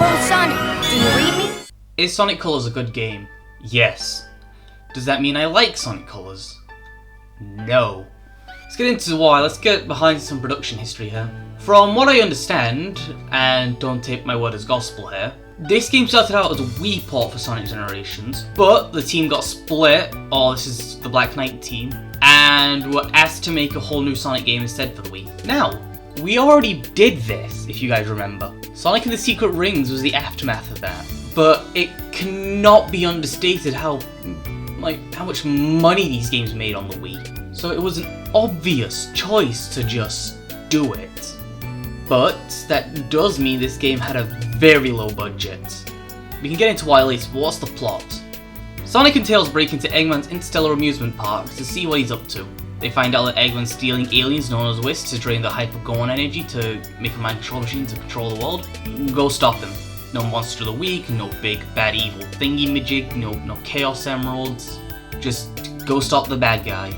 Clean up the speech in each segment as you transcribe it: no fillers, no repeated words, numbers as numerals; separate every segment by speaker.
Speaker 1: Hello, Sonic. Do you read me?
Speaker 2: Is Sonic Colors a good game? Yes. Does that mean I like Sonic Colors? No. Let's get into why. Let's get behind some production history here. From what I understand, and don't take my word as gospel here, this game started out as a Wii port for Sonic Generations, but the team got split, or this is the Black Knight team, and were asked to make a whole new Sonic game instead for the Wii. Now, we already did this, if you guys remember. Sonic and the Secret Rings was the aftermath of that, but it cannot be understated how much money these games made on the Wii. So it was an obvious choice to just do it. But that does mean this game had a very low budget. We can get into why later, but what's the plot? Sonic and Tails break into Eggman's Interstellar Amusement Park to see what he's up to. They find out that Eggman's stealing aliens known as Wisps to drain the Hyper-Go-On energy to make a mind control machine to control the world. Go stop them. No Monster of the Week, no big bad evil thingy-majig, no Chaos Emeralds. Just go stop the bad guy.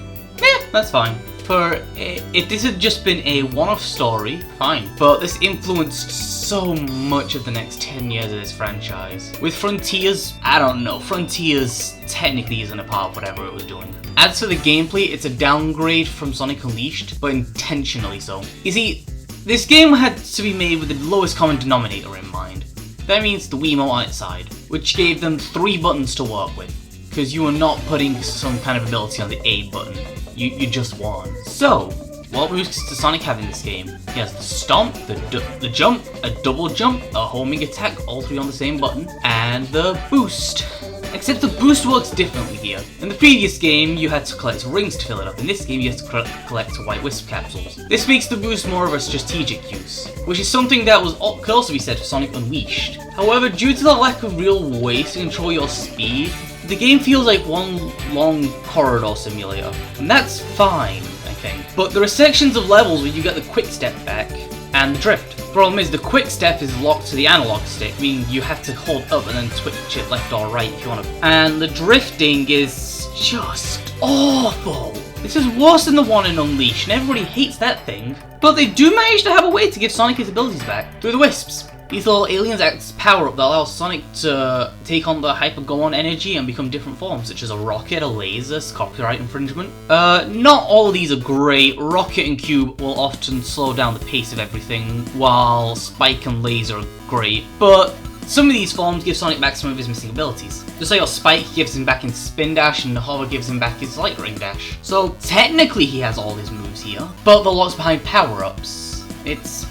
Speaker 2: That's fine. If this had just been a one-off story, fine. But this influenced so much of the next 10 years of this franchise. With Frontiers, I don't know. Frontiers technically isn't a part of whatever it was doing. As for the gameplay, it's a downgrade from Sonic Unleashed, but intentionally so. You see, this game had to be made with the lowest common denominator in mind. That means the Wiimote on its side, which gave them 3 buttons to work with. Because you were not putting some kind of ability on the A button. You just won. So, what moves does Sonic have in this game? He has the Stomp, the Jump, a Double Jump, a Homing Attack, all 3 on the same button, and the Boost. Except the Boost works differently here. In the previous game, you had to collect rings to fill it up. In this game, you have to collect White Wisp capsules. This makes the Boost more of a strategic use, which is something that could also be said for Sonic Unleashed. However, due to the lack of real ways to control your speed, the game feels like one long corridor simulator, and that's fine, I think. But there are sections of levels where you get the quick step back and the drift. The problem is the quick step is locked to the analog stick, meaning you have to hold up and then switch it left or right if you want to. And the drifting is just awful. This is worse than the one in Unleashed, and everybody hates that thing. But they do manage to have a way to give Sonic his abilities back through the Wisps. These little aliens act as power-up that allows Sonic to take on the Hyper-Go-On energy and become different forms, such as a rocket, a laser, copyright infringement. Not all of these are great. Rocket and Cube will often slow down the pace of everything, while Spike and Laser are great. But some of these forms give Sonic back some of his missing abilities. Just like your Spike gives him back his Spin Dash and the Hover gives him back his Light Ring Dash. So technically he has all his moves here, but the lot's behind power-ups. It's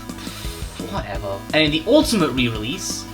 Speaker 2: whatever. And in the Ultimate re-release,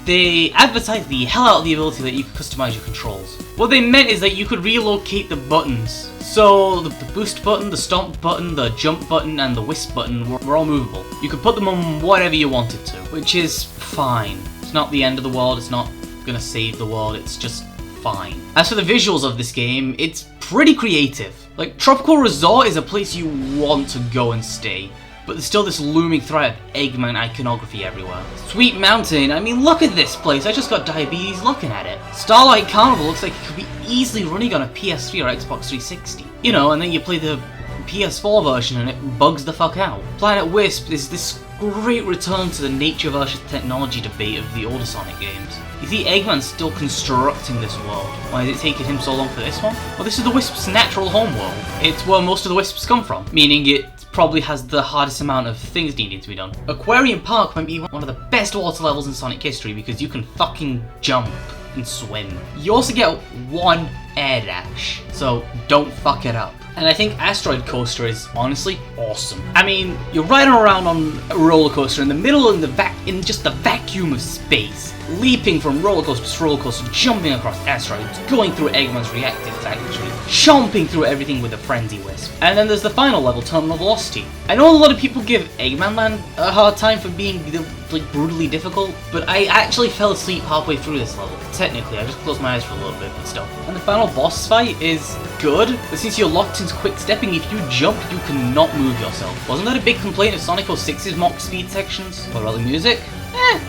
Speaker 2: they advertised the hell out of the ability that you could customize your controls. What they meant is that you could relocate the buttons. So the boost button, the stomp button, the jump button, and the wisp button were all movable. You could put them on whatever you wanted to, which is fine. It's not the end of the world, it's not gonna save the world, it's just fine. As for the visuals of this game, it's pretty creative. Like, Tropical Resort is a place you want to go and stay. But there's still this looming threat of Eggman iconography everywhere. Sweet Mountain, I mean, look at this place, I just got diabetes looking at it. Starlight Carnival looks like it could be easily running on a PS3 or Xbox 360. You know, and then you play the PS4 version and it bugs the fuck out. Planet Wisp is this great return to the nature versus technology debate of the older Sonic games. You see Eggman's still constructing this world. Why is it taking him so long for this one? Well, this is the Wisp's natural home world. It's where most of the Wisps come from, meaning it probably has the hardest amount of things needing to be done. Aquarium Park might be one of the best water levels in Sonic history because you can fucking jump and swim. You also get 1 air dash, so don't fuck it up. And I think Asteroid Coaster is honestly awesome. I mean, you're riding around on a roller coaster in the middle in just the vacuum of space, leaping from roller coaster to roller coaster, jumping across asteroids, going through Eggman's reactive factory, chomping through everything with a frenzy wisp. And then there's the final level, Terminal Velocity. I know a lot of people give Eggman Land a hard time for being like brutally difficult, but I actually fell asleep halfway through this level. Technically, I just closed my eyes for a little bit, but still. And the final boss fight is good, but since you're locked into quick stepping, if you jump, you cannot move yourself. Wasn't that a big complaint of Sonic 06's mock speed sections? What about the music?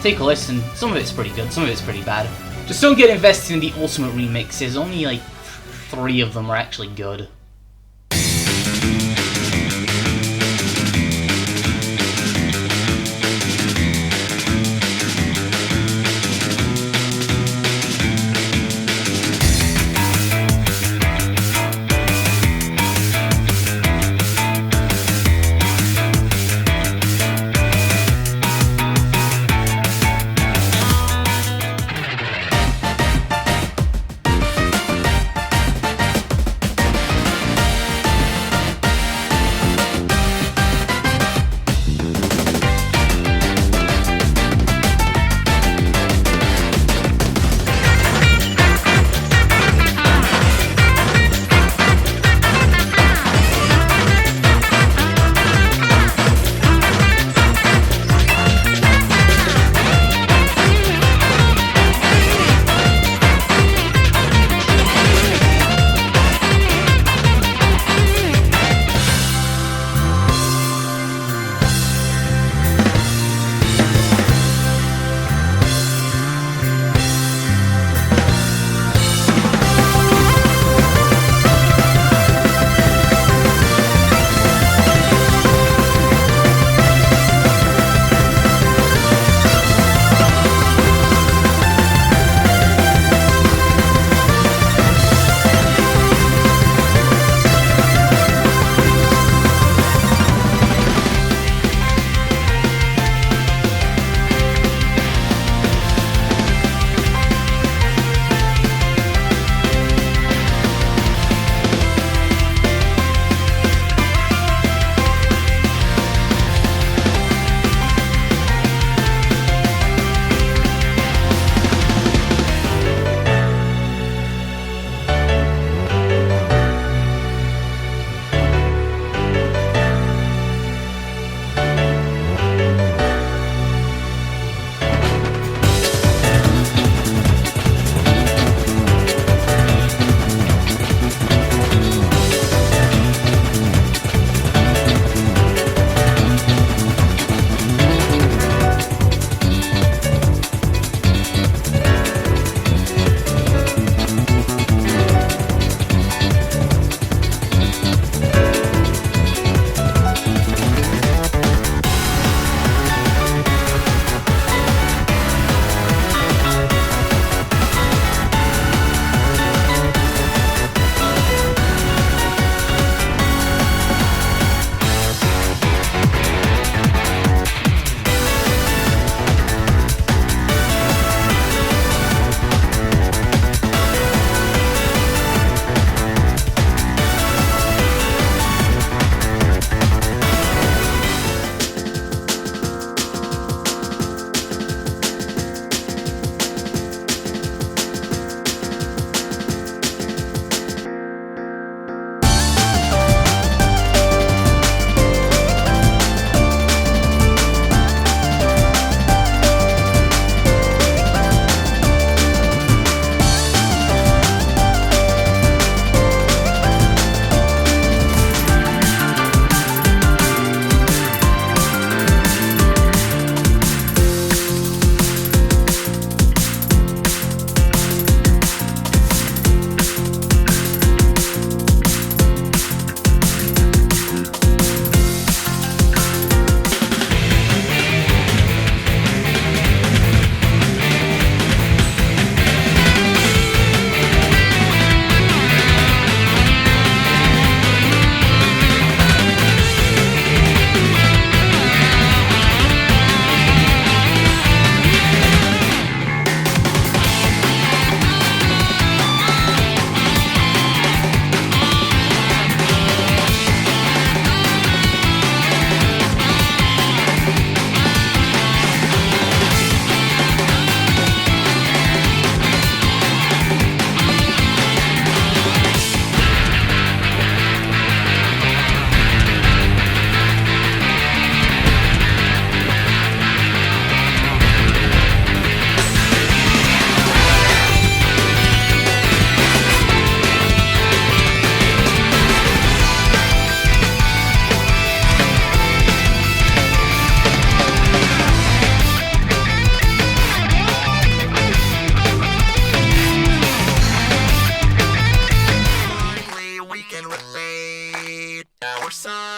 Speaker 2: Take a listen. Some of it's pretty good, some of it's pretty bad. Just don't get invested in the Ultimate remixes, only like 3 of them are actually good.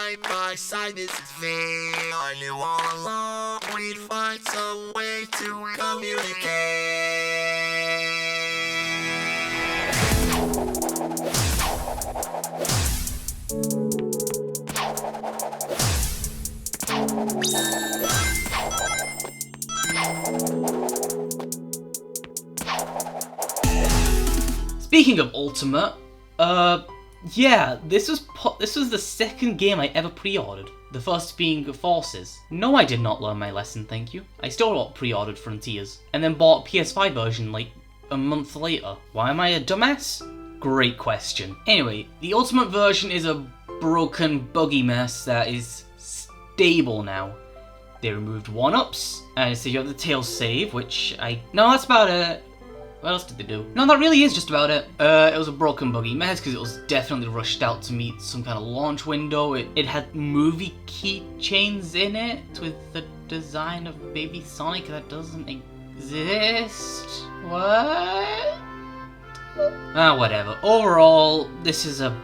Speaker 3: side by side, this is me. I knew all along we'd find some way to communicate.
Speaker 2: Speaking of Ultimate, yeah, this was the second game I ever pre-ordered. The first being Forces. No, I did not learn my lesson, thank you. I still pre-ordered Frontiers, and then bought a PS5 version like a month later. Why am I a dumbass? Great question. Anyway, the Ultimate version is a broken, buggy mess that is stable now. They removed 1-ups, and so you have the tail save, which no, that's about it. What else did they do? No, that really is just about it. It was a broken, buggy mess because it was definitely rushed out to meet some kind of launch window. It had movie keychains in it with the design of Baby Sonic that doesn't exist. What? Whatever. Overall, this is a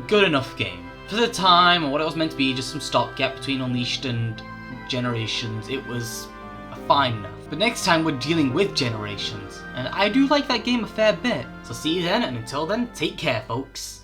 Speaker 2: good enough game. For the time, and what it was meant to be, just some stopgap between Unleashed and Generations, it was fine enough. But next time we're dealing with Generations, and I do like that game a fair bit. So see you then, and until then, take care, folks.